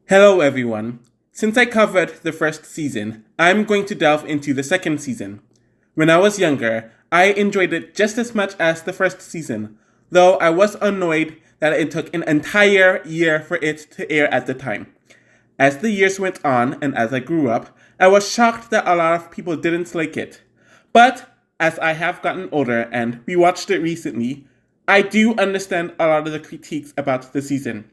Hello everyone. Since I covered the first season, I'm going to delve into the second season. When I was younger, I enjoyed it just as much as the first season, though I was annoyed that it took an entire year for it to air at the time. As the years went on and as I grew up, I was shocked that a lot of people didn't like it. But as I have gotten older and rewatched it recently, I do understand a lot of the critiques about the season.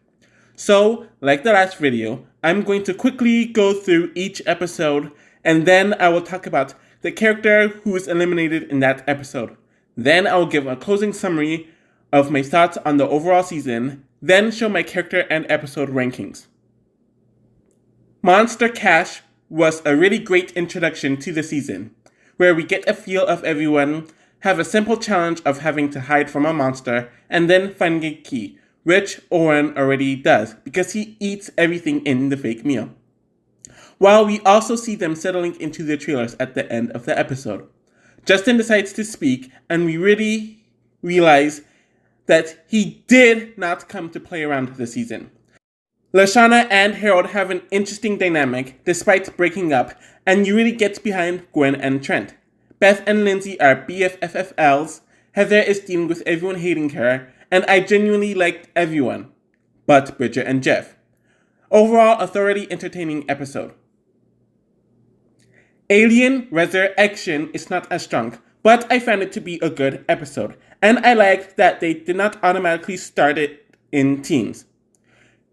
So, like the last video, I'm going to quickly go through each episode and then I will talk about the character who is eliminated in that episode. Then I will give a closing summary of my thoughts on the overall season, then show my character and episode rankings. Monster Cash was a really great introduction to the season, where we get a feel of everyone, have a simple challenge of having to hide from a monster, and then finding a key, which Owen already does because he eats everything in the fake meal. While we also see them settling into their trailers at the end of the episode. Justin decides to speak, and we really realize that he did not come to play around this season. Lashana and Harold have an interesting dynamic despite breaking up, and you really get behind Gwen and Trent. Beth and Lindsay are BFFFLs, Heather is dealing with everyone hating her, and I genuinely liked everyone, but Bridget and Jeff. Overall, a thoroughly entertaining episode. Alien Resurrection is not as strong, but I found it to be a good episode, and I liked that they did not automatically start it in teams.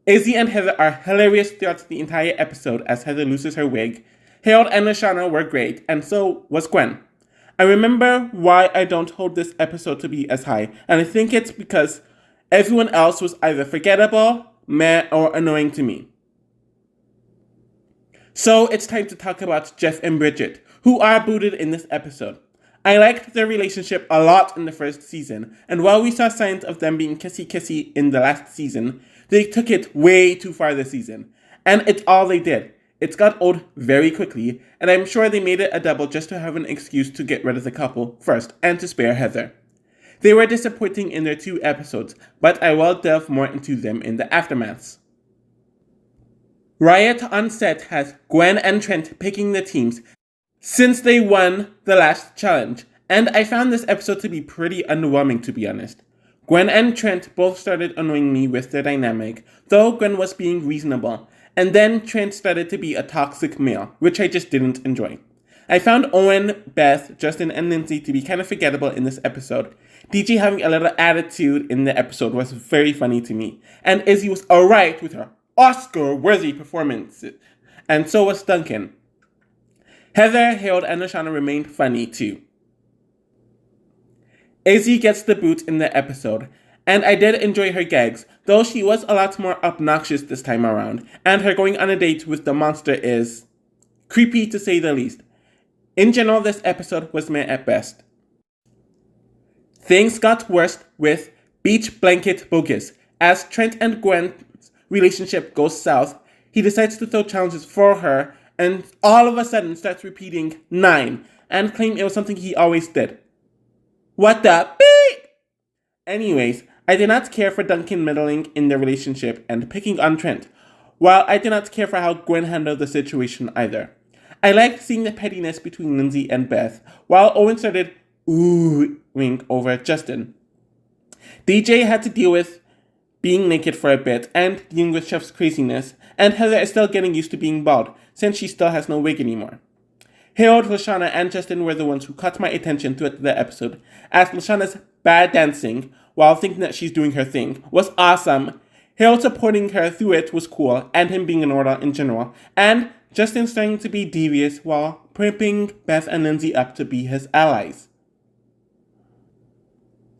Izzy and Heather are hilarious throughout the entire episode as Heather loses her wig. Harold and Lashana were great, and so was Gwen. I remember why I don't hold this episode to be as high, and I think it's because everyone else was either forgettable, meh, or annoying to me. So it's time to talk about Jeff and Bridget, who are booted in this episode. I liked their relationship a lot in the first season, and while we saw signs of them being kissy-kissy in the last season, they took it way too far this season. And it's all they did. It got old very quickly, and I'm sure they made it a double just to have an excuse to get rid of the couple first and to spare Heather. They were disappointing in their 2 episodes, but I will delve more into them in the aftermaths. Riot on set has Gwen and Trent picking the teams since they won the last challenge, and I found this episode to be pretty underwhelming, to be honest. Gwen and Trent both started annoying me with their dynamic, though Gwen was being reasonable, and then Trent started to be a toxic male, which I just didn't enjoy. I found Owen, Beth, Justin, and Lindsay to be kind of forgettable in this episode. DJ having a little attitude in the episode was very funny to me, and Izzy was alright with her Oscar-worthy performance, and so was Duncan. Heather, Harold, and Lashana remained funny too. Izzy gets the boot in the episode, and I did enjoy her gags, though she was a lot more obnoxious this time around, and her going on a date with the monster is creepy to say the least. In general, this episode was meh at best. Things got worse with Beach Blanket Bogus. As Trent and Gwen's relationship goes south, he decides to throw challenges for her, and all of a sudden starts repeating 9, and claim it was something he always did. What the beep? Anyways, I did not care for Duncan meddling in their relationship and picking on Trent, while I did not care for how Gwen handled the situation either. I liked seeing the pettiness between Lindsay and Beth, while Owen started oohing over Justin. DJ had to deal with being naked for a bit and dealing with Chef's craziness, and Heather is still getting used to being bald, since she still has no wig anymore. Harold, Lashana, and Justin were the ones who caught my attention throughout the episode, as Lashana's bad dancing, while thinking that she's doing her thing, was awesome. Harold supporting her through it was cool, and him being an order in general, and Justin starting to be devious while prepping Beth and Lindsay up to be his allies.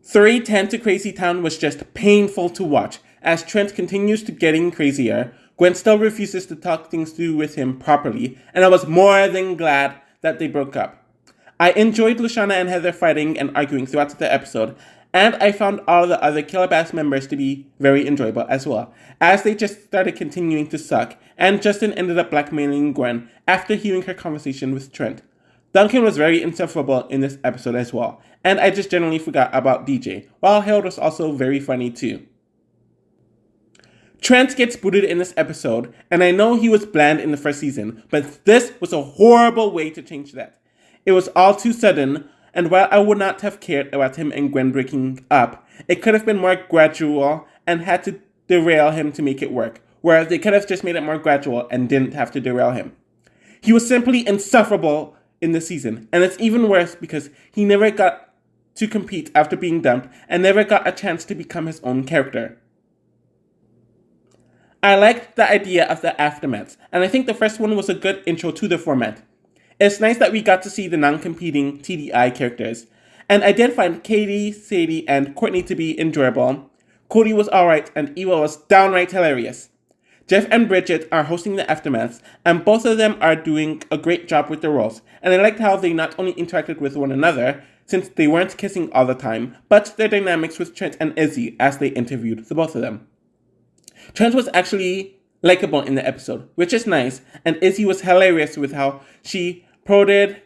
3:10 to Crazy Town was just painful to watch, as Trent continues to getting crazier. Gwen still refuses to talk things through with him properly, and I was more than glad that they broke up. I enjoyed Lashana and Heather fighting and arguing throughout the episode, and I found all the other Killer Bass members to be very enjoyable as well, as they just started continuing to suck, and Justin ended up blackmailing Gwen after hearing her conversation with Trent. Duncan was very insufferable in this episode as well, and I just generally forgot about DJ, while Harold was also very funny too. Trent gets booted in this episode, and I know he was bland in the first season, but this was a horrible way to change that. It was all too sudden, and while I would not have cared about him and Gwen breaking up, it could have been more gradual and had to derail him to make it work, whereas they could have just made it more gradual and didn't have to derail him. He was simply insufferable in the season, and it's even worse because he never got to compete after being dumped and never got a chance to become his own character. I liked the idea of the aftermaths, and I think the first one was a good intro to the format. It's nice that we got to see the non-competing TDA characters, and I did find Katie, Sadie, and Courtney to be enjoyable. Cody was alright, and Eva was downright hilarious. Jeff and Bridget are hosting the aftermaths, and both of them are doing a great job with their roles, and I liked how they not only interacted with one another, since they weren't kissing all the time, but their dynamics with Trent and Izzy as they interviewed the both of them. Trent was actually likable in the episode, which is nice, and Izzy was hilarious with how she prodded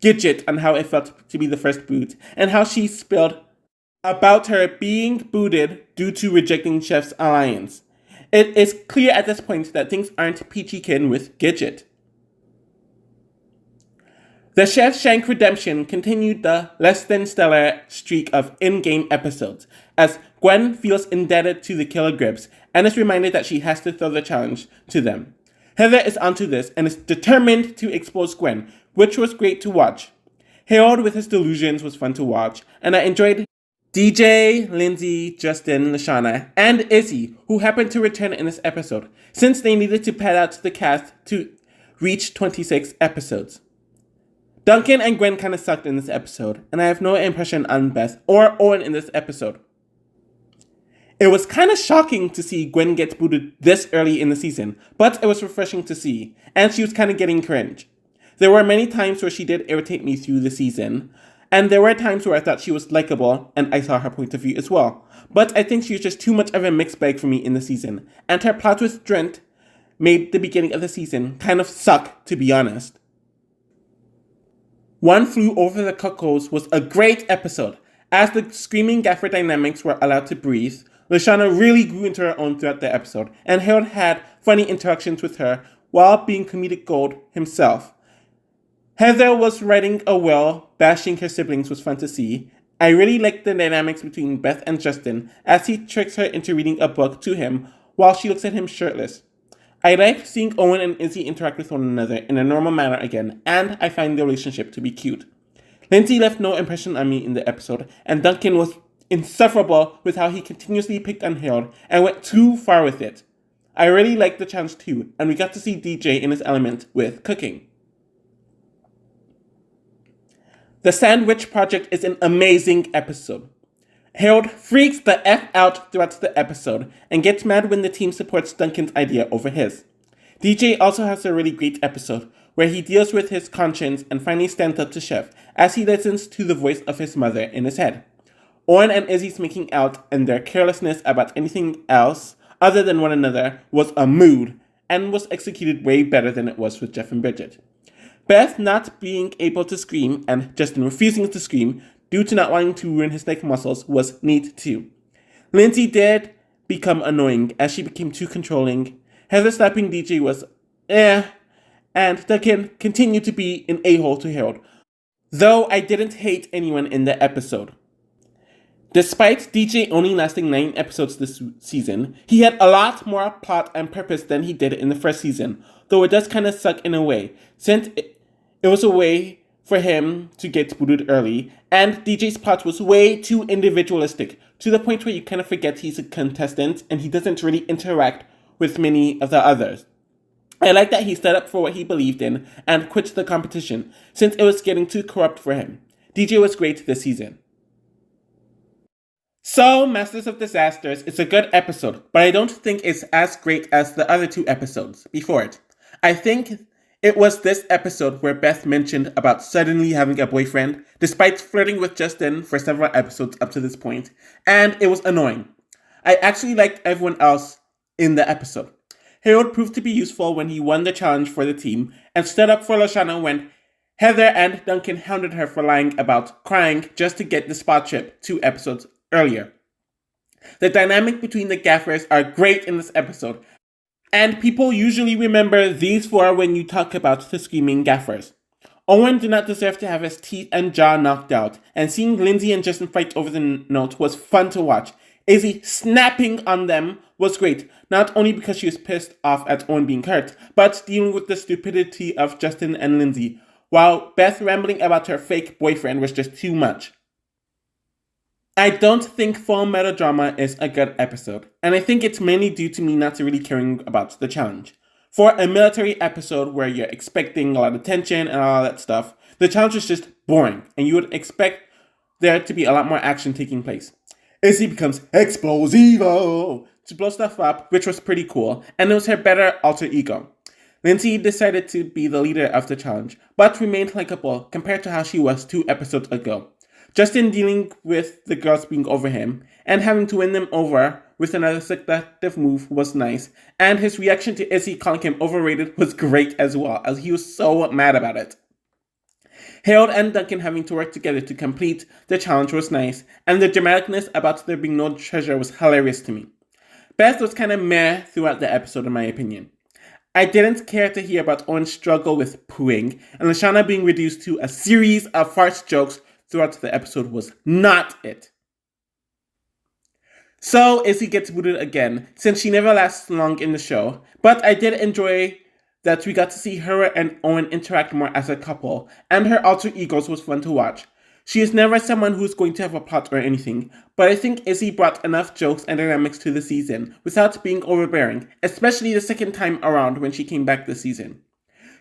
Gidget on how it felt to be the first boot, and how she spilled about her being booted due to rejecting Chef's alliance. It is clear at this point that things aren't peachy keen with Gidget. The Chef Shank redemption continued the less than stellar streak of in-game episodes, as Gwen feels indebted to the Killer Grips and is reminded that she has to throw the challenge to them. Heather is onto this and is determined to expose Gwen, which was great to watch. Harold with his delusions was fun to watch, and I enjoyed DJ, Lindsay, Justin, Lashana, and Izzy, who happened to return in this episode, since they needed to pad out the cast to reach 26 episodes. Duncan and Gwen kinda sucked in this episode, and I have no impression on Beth or Owen in this episode. It was kinda shocking to see Gwen get booted this early in the season, but it was refreshing to see, and she was kinda getting cringe. There were many times where she did irritate me through the season, and there were times where I thought she was likable, and I saw her point of view as well. But I think she was just too much of a mixed bag for me in the season, and her plot with Trent made the beginning of the season kind of suck, to be honest. One Flew Over the Cuckoos was a great episode. As the screaming Gaffer dynamics were allowed to breathe, Lashana really grew into her own throughout the episode, and Harold had funny interactions with her while being comedic gold himself. Heather was writing a will, bashing her siblings was fun to see. I really liked the dynamics between Beth and Justin as he tricks her into reading a book to him while she looks at him shirtless. I like seeing Owen and Izzy interact with one another in a normal manner again, and I find the relationship to be cute. Lindsay left no impression on me in the episode, and Duncan was insufferable with how he continuously picked on Harold and went too far with it. I really liked the challenge too, and we got to see DJ in his element with cooking. The Sandwich Project is an amazing episode. Harold freaks the F out throughout the episode and gets mad when the team supports Duncan's idea over his. DJ also has a really great episode where he deals with his conscience and finally stands up to Chef as he listens to the voice of his mother in his head. Owen and Izzy's making out and their carelessness about anything else other than one another was a mood and was executed way better than it was with Jeff and Bridget. Beth not being able to scream and Justin refusing to scream due to not wanting to ruin his neck muscles was neat too. Lindsay did become annoying as she became too controlling. Heather slapping DJ was and Duncan continued to be an a-hole to Harold, though I didn't hate anyone in the episode. Despite DJ only lasting 9 episodes this season, he had a lot more plot and purpose than he did in the first season, though it does kinda suck in a way, since it was a way for him to get booted early, and DJ's plot was way too individualistic, to the point where you kind of forget he's a contestant and he doesn't really interact with many of the others. I like that he stood up for what he believed in and quit the competition, since it was getting too corrupt for him. DJ was great this season. So, Masters of Disasters is a good episode, but I don't think it's as great as the other 2 episodes before it. I think it was this episode where Beth mentioned about suddenly having a boyfriend, despite flirting with Justin for several episodes up to this point, and it was annoying. I actually liked everyone else in the episode. Harold proved to be useful when he won the challenge for the team, and stood up for Lashana when Heather and Duncan hounded her for lying about crying just to get the spot trip 2 episodes earlier. The dynamic between the gaffers are great in this episode, and people usually remember these four when you talk about the screaming gaffers. Owen did not deserve to have his teeth and jaw knocked out, and seeing Lindsay and Justin fight over the note was fun to watch. Izzy snapping on them was great, not only because she was pissed off at Owen being hurt, but dealing with the stupidity of Justin and Lindsay, while Beth rambling about her fake boyfriend was just too much. I don't think full melodrama is a good episode, and I think it's mainly due to me not really caring about the challenge. For a military episode where you're expecting a lot of tension and all that stuff, the challenge is just boring, and you would expect there to be a lot more action taking place. Izzy becomes explosivo to blow stuff up, which was pretty cool, and it was her better alter ego. Lindsay decided to be the leader of the challenge, but remained likable compared to how she was 2 episodes ago. Justin dealing with the girls being over him and having to win them over with another seductive move was nice, and his reaction to Izzy calling him overrated was great as well, as he was so mad about it. Harold and Duncan having to work together to complete the challenge was nice, and the dramaticness about there being no treasure was hilarious to me. Beth was kind of meh throughout the episode in my opinion. I didn't care to hear about Owen's struggle with pooing, and Lashana being reduced to a series of farce jokes throughout the episode was not it. So Izzy gets booted again, since she never lasts long in the show, but I did enjoy that we got to see her and Owen interact more as a couple, and her alter egos was fun to watch. She is never someone who's going to have a plot or anything, but I think Izzy brought enough jokes and dynamics to the season without being overbearing, especially the second time around when she came back this season.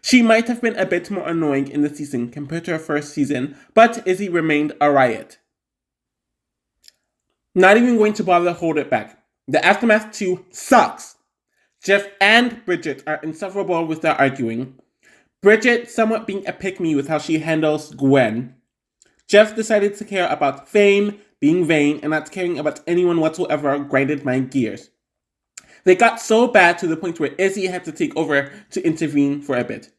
She might have been a bit more annoying in the season compared to her first season, but Izzy remained a riot. Not even going to bother to hold it back. The Aftermath 2 sucks. Jeff and Bridget are insufferable with their arguing. Bridget somewhat being a pick-me with how she handles Gwen. Jeff decided to care about fame, being vain, and not caring about anyone whatsoever grinded my gears. They got so bad to the point where Izzy had to take over to intervene for a bit.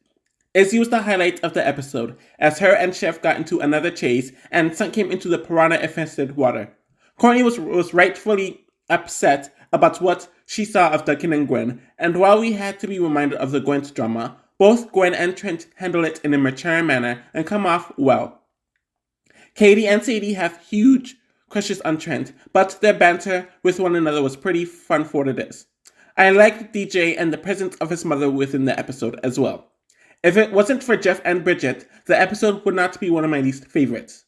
Izzy was the highlight of the episode, as her and Chef got into another chase and sunk him into the piranha-infested water. Courtney was rightfully upset about what she saw of Duncan and Gwen, and while we had to be reminded of the Gwen's drama, both Gwen and Trent handle it in a mature manner and come off well. Katie and Sadie have huge crushes on Trent, but their banter with one another was pretty fun for what it is. I liked DJ and the presence of his mother within the episode as well. If it wasn't for Jeff and Bridget, the episode would not be one of my least favorites.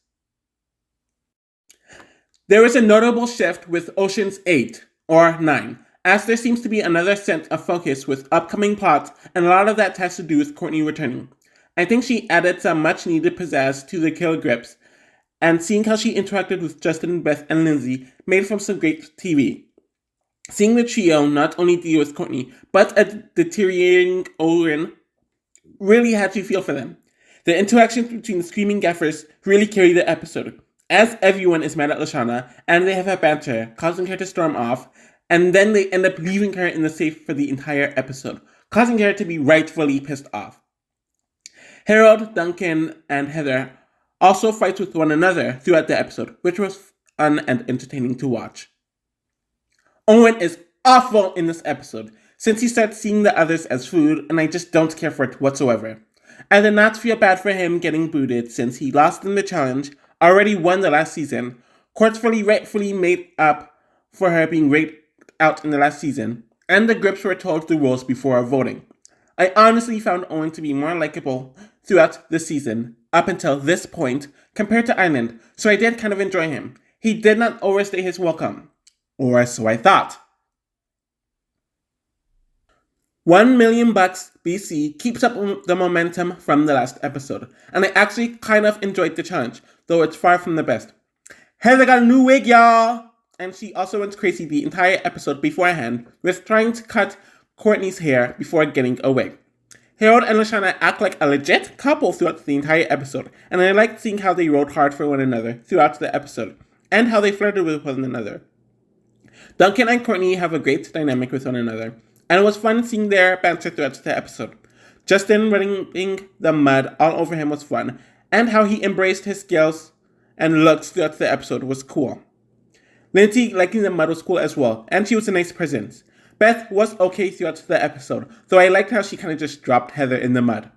There is a notable shift with Ocean's 8, or 9, as there seems to be another sense of focus with upcoming plots, and a lot of that has to do with Courtney returning. I think she added some much needed pizzazz to the kill grips, and seeing how she interacted with Justin, Beth, and Lindsay made for some great TV. Seeing the trio not only deal with Courtney, but a deteriorating Owen really had you feel for them. The interactions between the screaming gaffers really carry the episode, as everyone is mad at Lashana, and they have a banter, causing her to storm off, and then they end up leaving her in the safe for the entire episode, causing her to be rightfully pissed off. Harold, Duncan, and Heather also fight with one another throughout the episode, which was fun and entertaining to watch. Owen is awful in this episode, since he starts seeing the others as food, and I just don't care for it whatsoever. I did not feel bad for him getting booted since he lost in the challenge, already won the last season, rightfully made up for her being raped out in the last season, and the grips were told the rules before voting. I honestly found Owen to be more likable throughout the season, up until this point, compared to Island, so I did kind of enjoy him. He did not overstay his welcome. Or so I thought. $1 million BC keeps up the momentum from the last episode, and I actually kind of enjoyed the challenge, though it's far from the best. Heather got a new wig, y'all! And she also went crazy the entire episode beforehand with trying to cut Courtney's hair before getting a wig. Harold and Lashana act like a legit couple throughout the entire episode, and I liked seeing how they rode hard for one another throughout the episode, and how they flirted with one another. Duncan and Courtney have a great dynamic with one another, and it was fun seeing their banter throughout the episode. Justin running the mud all over him was fun, and how he embraced his skills and looks throughout the episode was cool. Lindsay liking the mud was cool as well, and she was a nice presence. Beth was okay throughout the episode, though I liked how she kind of just dropped Heather in the mud.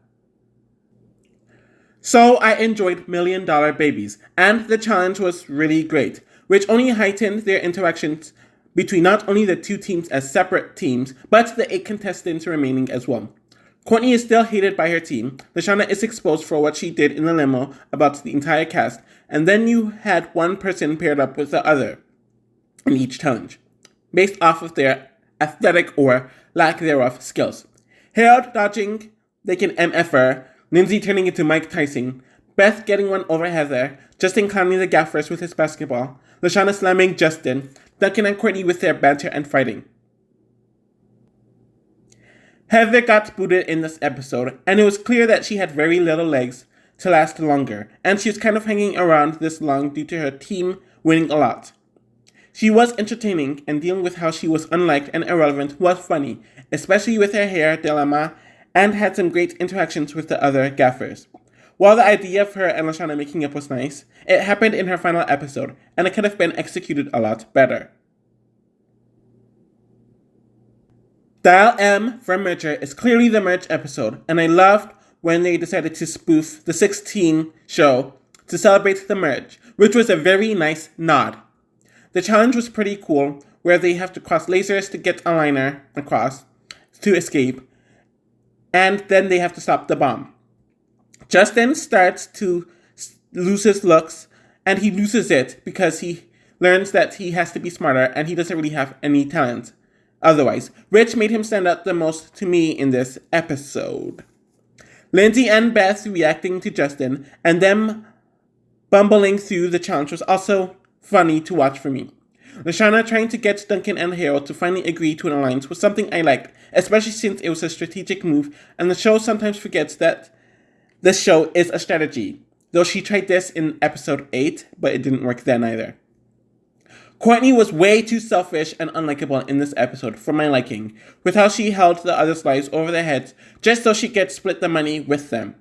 So I enjoyed Million Dollar Babies, and the challenge was really great, which only heightened their interactions between not only the two teams as separate teams, but the 8 contestants remaining as well. Courtney is still hated by her team, Lashana is exposed for what she did in the limo about the entire cast, and then you had one person paired up with the other in each challenge, based off of their athletic or lack thereof skills. Harold dodging like an MFer, Lindsay turning into Mike Tyson, Beth getting one over Heather, Justin clowning the Gaffers with his basketball, Lashana slamming Justin, Duncan and Courtney with their banter and fighting. Heather got booted in this episode, and it was clear that she had very little legs to last longer, and she was kind of hanging around this long due to her team winning a lot. She was entertaining, and dealing with how she was unliked and irrelevant was funny, especially with her hair dilemma, and had some great interactions with the other gaffers. While the idea of her and Lashana making up was nice, it happened in her final episode, and it could have been executed a lot better. Dial M from Merger is clearly the merch episode, and I loved when they decided to spoof the 16 show to celebrate the merge, which was a very nice nod. The challenge was pretty cool, where they have to cross lasers to get a liner across to escape, and then they have to stop the bomb. Justin starts to lose his looks, and he loses it because he learns that he has to be smarter, and he doesn't really have any talent otherwise, which made him stand out the most to me in this episode. Lindsay and Beth reacting to Justin, and them bumbling through the challenge was also funny to watch for me. Lashana trying to get Duncan and Harold to finally agree to an alliance was something I liked, especially since it was a strategic move, and the show sometimes forgets that this show is a strategy, though she tried this in episode 8, but it didn't work then either. Courtney was way too selfish and unlikable in this episode for my liking, with how she held the others' lives over their heads just so she could split the money with them.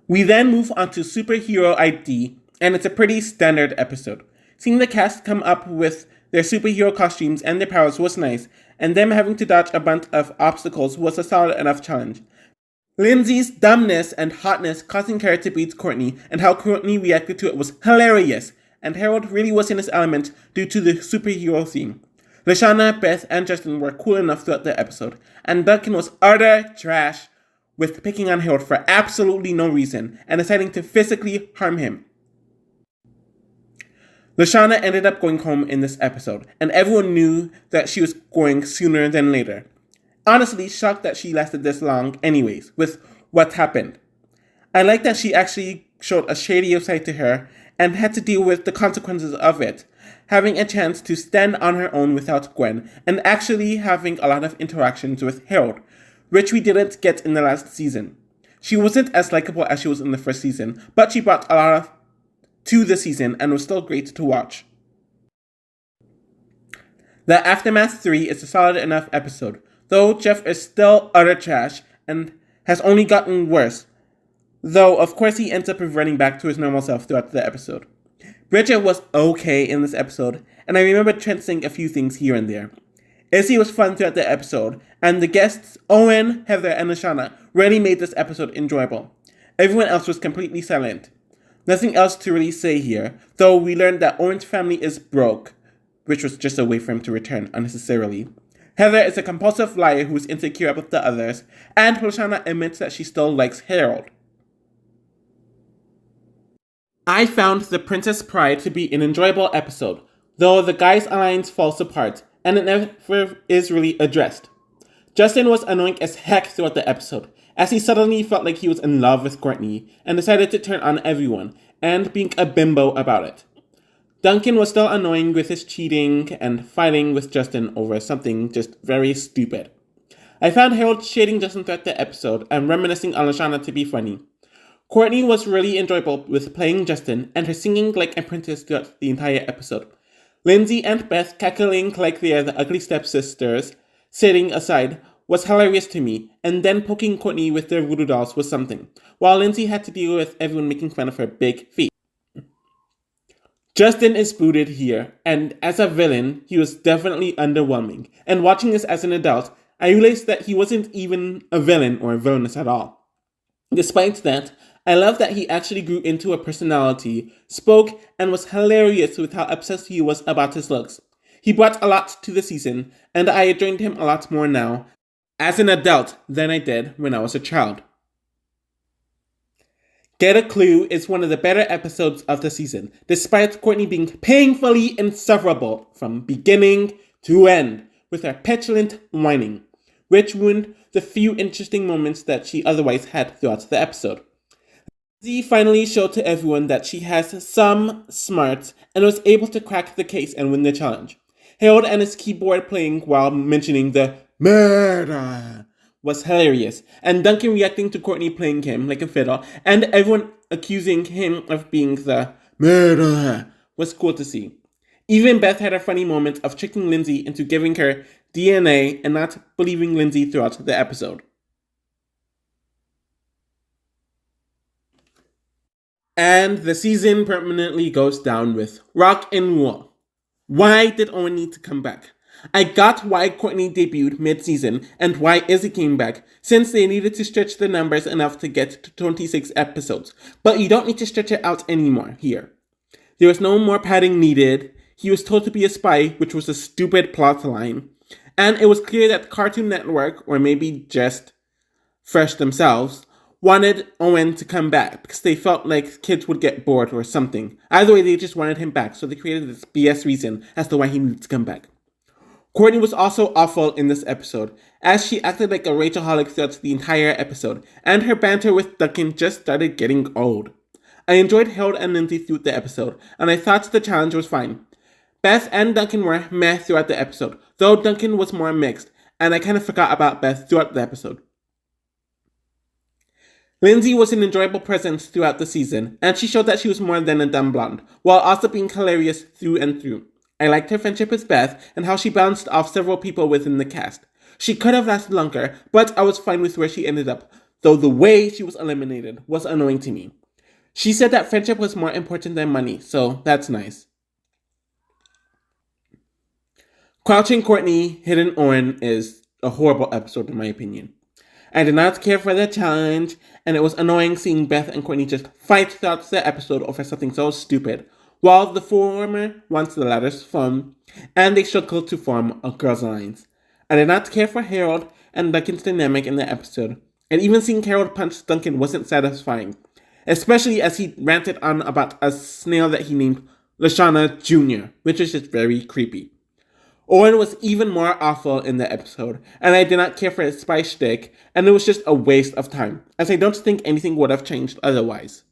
We then move on to Superhero ID, and it's a pretty standard episode. Seeing the cast come up with their superhero costumes and their powers was nice, and them having to dodge a bunch of obstacles was a solid enough challenge. Lindsay's dumbness and hotness causing her to beat Courtney, and how Courtney reacted to it was hilarious, and Harold really was in his element due to the superhero theme. Lashana, Beth, and Justin were cool enough throughout the episode, and Duncan was utter trash with picking on Harold for absolutely no reason, and deciding to physically harm him. Lashana ended up going home in this episode, and everyone knew that she was going sooner than later. Honestly, shocked that she lasted this long anyways, with what happened. I like that she actually showed a shadier side to her, and had to deal with the consequences of it, having a chance to stand on her own without Gwen, and actually having a lot of interactions with Harold, which we didn't get in the last season. She wasn't as likable as she was in the first season, but she brought a lot to the season and was still great to watch. The Aftermath 3 is a solid enough episode, though Jeff is still utter trash and has only gotten worse, though of course he ends up reverting back to his normal self throughout the episode. Bridget was okay in this episode, and I remember Trent saying a few things here and there. Izzy was fun throughout the episode, and the guests, Owen, Heather, and Lashana, really made this episode enjoyable. Everyone else was completely silent. Nothing else to really say here, though we learned that Owen's family is broke, which was just a way for him to return unnecessarily. Heather is a compulsive liar who is insecure about the others, and Lashana admits that she still likes Harold. I found The Princess Bride to be an enjoyable episode, though the guys' alliance falls apart, and it never is really addressed. Justin was annoying as heck throughout the episode, as he suddenly felt like he was in love with Courtney, and decided to turn on everyone, and being a bimbo about it. Duncan was still annoying with his cheating and fighting with Justin over something just very stupid. I found Harold shading Justin throughout the episode and reminiscing on Lashana to be funny. Courtney was really enjoyable with playing Justin and her singing like a princess throughout the entire episode. Lindsay and Beth cackling like they are the ugly stepsisters, sitting aside, was hilarious to me, and then poking Courtney with their voodoo dolls was something, while Lindsay had to deal with everyone making fun of her big feet. Justin is booted here, and as a villain, he was definitely underwhelming. And watching this as an adult, I realized that he wasn't even a villain or a villainous at all. Despite that, I love that he actually grew into a personality, spoke, and was hilarious with how obsessed he was about his looks. He brought a lot to the season, and I enjoyed him a lot more now, as an adult, than I did when I was a child. Get a Clue is one of the better episodes of the season, despite Courtney being painfully insufferable from beginning to end with her petulant whining, which ruined the few interesting moments that she otherwise had throughout the episode. Z finally showed to everyone that she has some smarts and was able to crack the case and win the challenge. Harold and his keyboard playing while mentioning the murder was hilarious, and Duncan reacting to Courtney playing him like a fiddle, and everyone accusing him of being the murderer was cool to see. Even Beth had a funny moment of tricking Lindsay into giving her DNA and not believing Lindsay throughout the episode. And the season permanently goes down with Rock and Roll. Why did Owen need to come back? I got why Courtney debuted mid-season and why Izzy came back, since they needed to stretch the numbers enough to get to 26 episodes. But you don't need to stretch it out anymore here. There was no more padding needed. He was told to be a spy, which was a stupid plot line. And it was clear that Cartoon Network, or maybe just Fresh themselves, wanted Owen to come back because they felt like kids would get bored or something. Either way, they just wanted him back, so they created this BS reason as to why he needed to come back. Courtney was also awful in this episode, as she acted like a Rachelholic throughout the entire episode, and her banter with Duncan just started getting old. I enjoyed Harold and Lindsay through the episode, and I thought the challenge was fine. Beth and Duncan were meh throughout the episode, though Duncan was more mixed, and I kind of forgot about Beth throughout the episode. Lindsay was an enjoyable presence throughout the season, and she showed that she was more than a dumb blonde, while also being hilarious through and through. I liked her friendship with Beth and how she bounced off several people within the cast. She could have lasted longer, but I was fine with where she ended up, though the way she was eliminated was annoying to me. She said that friendship was more important than money, so that's nice. Crouching Courtney, Hidden Owen is a horrible episode in my opinion. I did not care for the challenge, and it was annoying seeing Beth and Courtney just fight throughout the episode over something so stupid, while the former wants the latter's fun, and they struggle to form a girls' alliance. I did not care for Harold and Duncan's dynamic in the episode, and even seeing Harold punch Duncan wasn't satisfying, especially as he ranted on about a snail that he named Lashana Jr., which was just very creepy. Owen was even more awful in the episode, and I did not care for his spy shtick, and it was just a waste of time, as I don't think anything would have changed otherwise.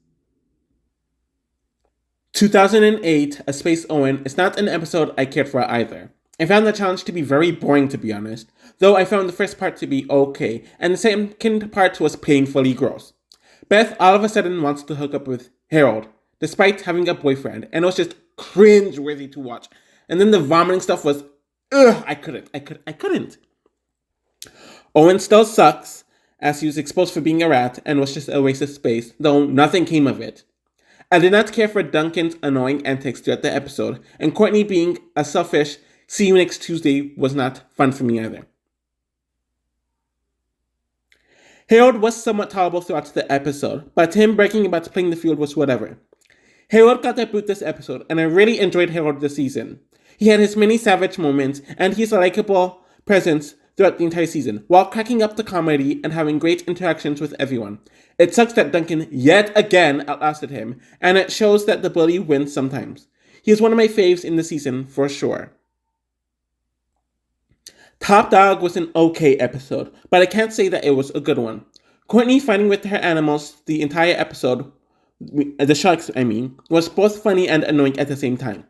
2008, A Space Owen is not an episode I cared for either. I found the challenge to be very boring, to be honest, though I found the first part to be okay, and the second part was painfully gross. Beth all of a sudden wants to hook up with Harold, despite having a boyfriend, and it was just cringe-worthy to watch. And then the vomiting stuff was I couldn't. Owen still sucks, as he was exposed for being a rat and was just a waste of space, though nothing came of it. I did not care for Duncan's annoying antics throughout the episode, and Courtney being a selfish "see you next Tuesday" was not fun for me either. Harold was somewhat tolerable throughout the episode, but him breaking about playing the field was whatever. Harold got the boot this episode, and I really enjoyed Harold this season. He had his many savage moments, and he's a likable presence throughout the entire season, while cracking up the comedy and having great interactions with everyone. It sucks that Duncan yet again outlasted him, and it shows that the bully wins sometimes. He is one of my faves in the season, for sure. Top Dog was an okay episode, but I can't say that it was a good one. Courtney fighting with her animals the entire episode, the sharks I mean, was both funny and annoying at the same time.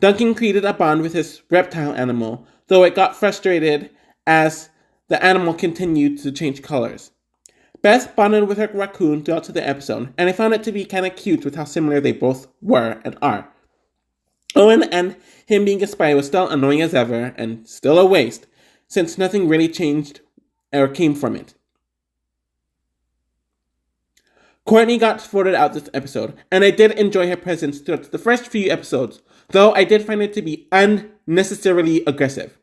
Duncan created a bond with his reptile animal, though it got frustrated as the animal continued to change colors. Beth bonded with her raccoon throughout the episode, and I found it to be kind of cute with how similar they both were and are. Owen and him being a spy was still annoying as ever, and still a waste, since nothing really changed or came from it. Courtney got voted out this episode, and I did enjoy her presence throughout the first few episodes, though I did find it to be unnecessarily aggressive.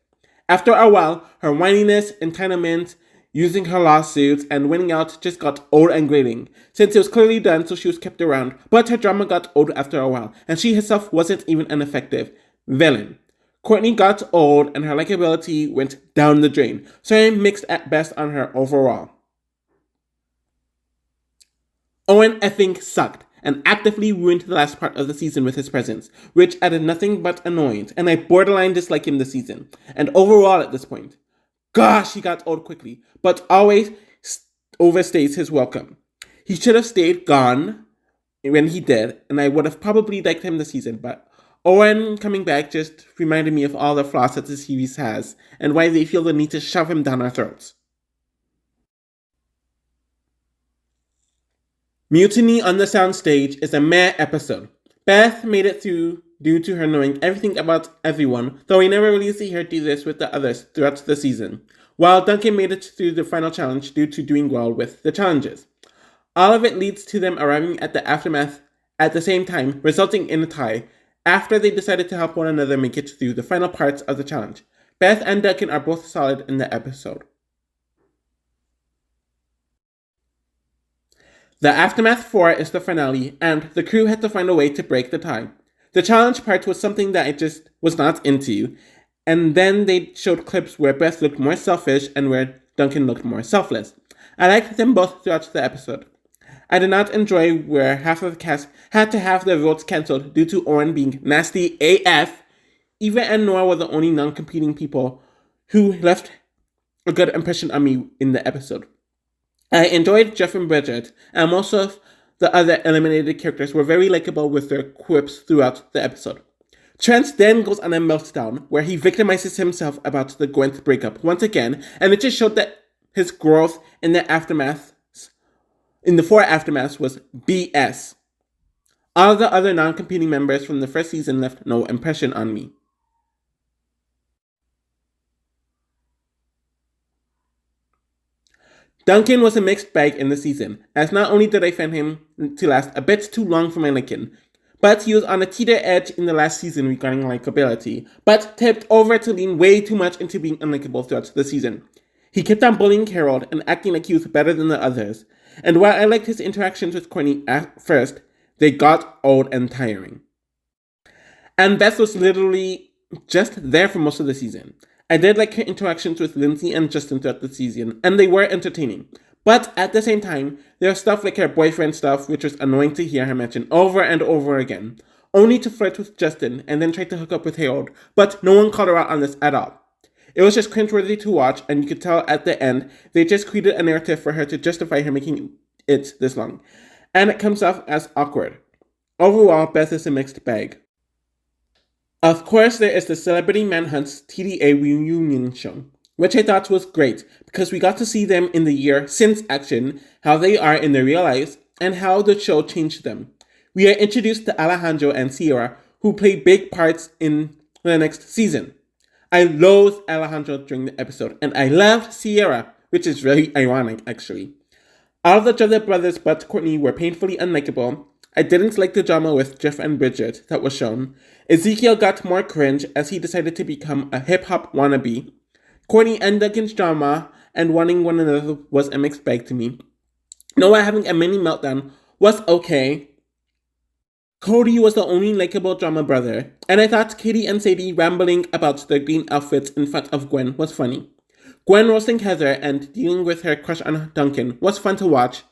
After a while, her whininess, entitlement, using her lawsuits, and winning out just got old and grating, since it was clearly done so she was kept around, but her drama got old after a while, and she herself wasn't even an effective villain. Courtney got old and her likability went down the drain, so I'm mixed at best on her overall. Owen effing sucked and actively ruined the last part of the season with his presence, which added nothing but annoyance, and I borderline dislike him this season, and overall at this point. Gosh, he got old quickly, but always overstays his welcome. He should have stayed gone when he did, and I would have probably liked him this season, but Owen coming back just reminded me of all the flaws that the series has, and why they feel the need to shove him down our throats. Mutiny on the Soundstage is a meh episode. Beth made it through due to her knowing everything about everyone, though we never really see her do this with the others throughout the season, while Duncan made it through the final challenge due to doing well with the challenges. All of it leads to them arriving at the aftermath at the same time, resulting in a tie, after they decided to help one another make it through the final parts of the challenge. Beth and Duncan are both solid in the episode. The Aftermath 4 is the finale, and the crew had to find a way to break the tie. The challenge part was something that I just was not into, and then they showed clips where Beth looked more selfish and where Duncan looked more selfless. I liked them both throughout the episode. I did not enjoy where half of the cast had to have their votes cancelled due to Owen being nasty AF. Eva and Noah were the only non-competing people who left a good impression on me in the episode. I enjoyed Jeff and Bridget, and most of the other eliminated characters were very likable with their quips throughout the episode. Trent then goes on a meltdown where he victimizes himself about the Gwent breakup once again, and it just showed that his growth in the four aftermaths was BS. All the other non-competing members from the first season left no impression on me. Duncan was a mixed bag in the season, as not only did I find him to last a bit too long for my liking, but he was on a teeter edge in the last season regarding likability, but tipped over to lean way too much into being unlikable throughout the season. He kept on bullying Harold and acting like he was better than the others, and while I liked his interactions with Courtney at first, they got old and tiring. And Beth was literally just there for most of the season. I did like her interactions with Lindsay and Justin throughout the season, and they were entertaining. But at the same time, there was stuff like her boyfriend stuff, which was annoying to hear her mention over and over again, only to flirt with Justin and then try to hook up with Harold, but no one called her out on this at all. It was just cringeworthy to watch, and you could tell at the end, they just created a narrative for her to justify her making it this long, and it comes off as awkward. Overall, Beth is a mixed bag. Of course, there is the Celebrity Manhunt's TDA reunion show, which I thought was great because we got to see them in the year since action, how they are in their real lives, and how the show changed them. We are introduced to Alejandro and Sierra, who play big parts in the next season. I loathed Alejandro during the episode, and I loved Sierra, which is very ironic actually. All of the other brothers but Courtney were painfully unlikable. I didn't like the drama with Jeff and Bridget that was shown. Ezekiel got more cringe as he decided to become a hip-hop wannabe. Courtney and Duncan's drama and wanting one another was a mixed bag to me. Noah having a mini meltdown was okay. Cody was the only likable drama brother, and I thought Katie and Sadie rambling about their green outfits in front of Gwen was funny. Gwen roasting Heather and dealing with her crush on Duncan was fun to watch.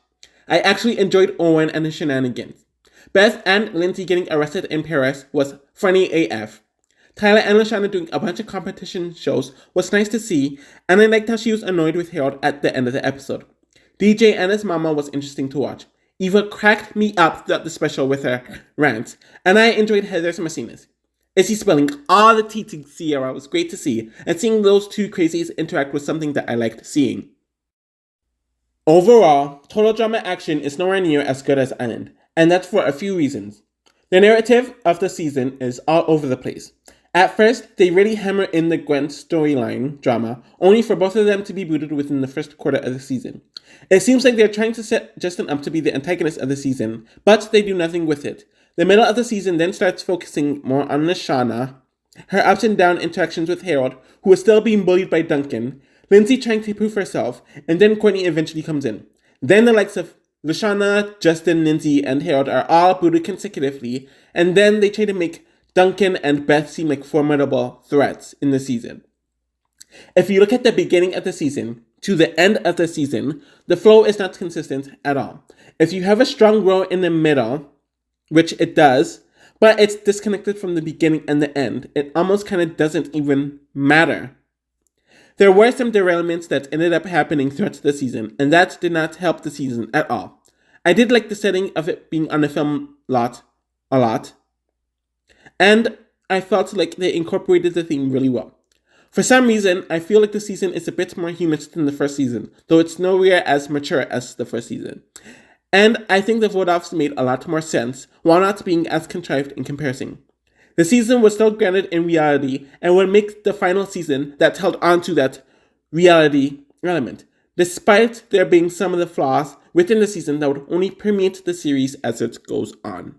I actually enjoyed Owen and his shenanigans. Beth and Lindsay getting arrested in Paris was funny AF. Tyler and Lashana doing a bunch of competition shows was nice to see, and I liked how she was annoyed with Harold at the end of the episode. DJ and his mama was interesting to watch. Eva cracked me up throughout the special with her rants, and I enjoyed Heather's messiness. Izzy spelling all the tea to Sierra was great to see, and seeing those two crazies interact was something that I liked seeing. Overall, Total Drama Action is nowhere near as good as Island, and that's for a few reasons. The narrative of the season is all over the place. At first, they really hammer in the Gwen storyline drama, only for both of them to be booted within the first quarter of the season. It seems like they're trying to set Justin up to be the antagonist of the season, but they do nothing with it. The middle of the season then starts focusing more on Lashana, her ups and down interactions with Harold, who is still being bullied by Duncan, Lindsay trying to prove herself, and then Courtney eventually comes in. Then the likes of Lashana, Justin, Lindsay, and Harold are all booted consecutively, and then they try to make Duncan and Beth seem like formidable threats in the season. If you look at the beginning of the season to the end of the season, the flow is not consistent at all. If you have a strong row in the middle, which it does, but it's disconnected from the beginning and the end, it almost kind of doesn't even matter. There were some derailments that ended up happening throughout the season, and that did not help the season at all. I did like the setting of it being on the film lot a lot, and I felt like they incorporated the theme really well. For some reason, I feel like the season is a bit more humorous than the first season, though it's nowhere as mature as the first season. And I think the vote-offs made a lot more sense, while not being as contrived in comparison. The season was still grounded in reality, and would make the final season that held on to that reality element, despite there being some of the flaws within the season that would only permeate the series as it goes on.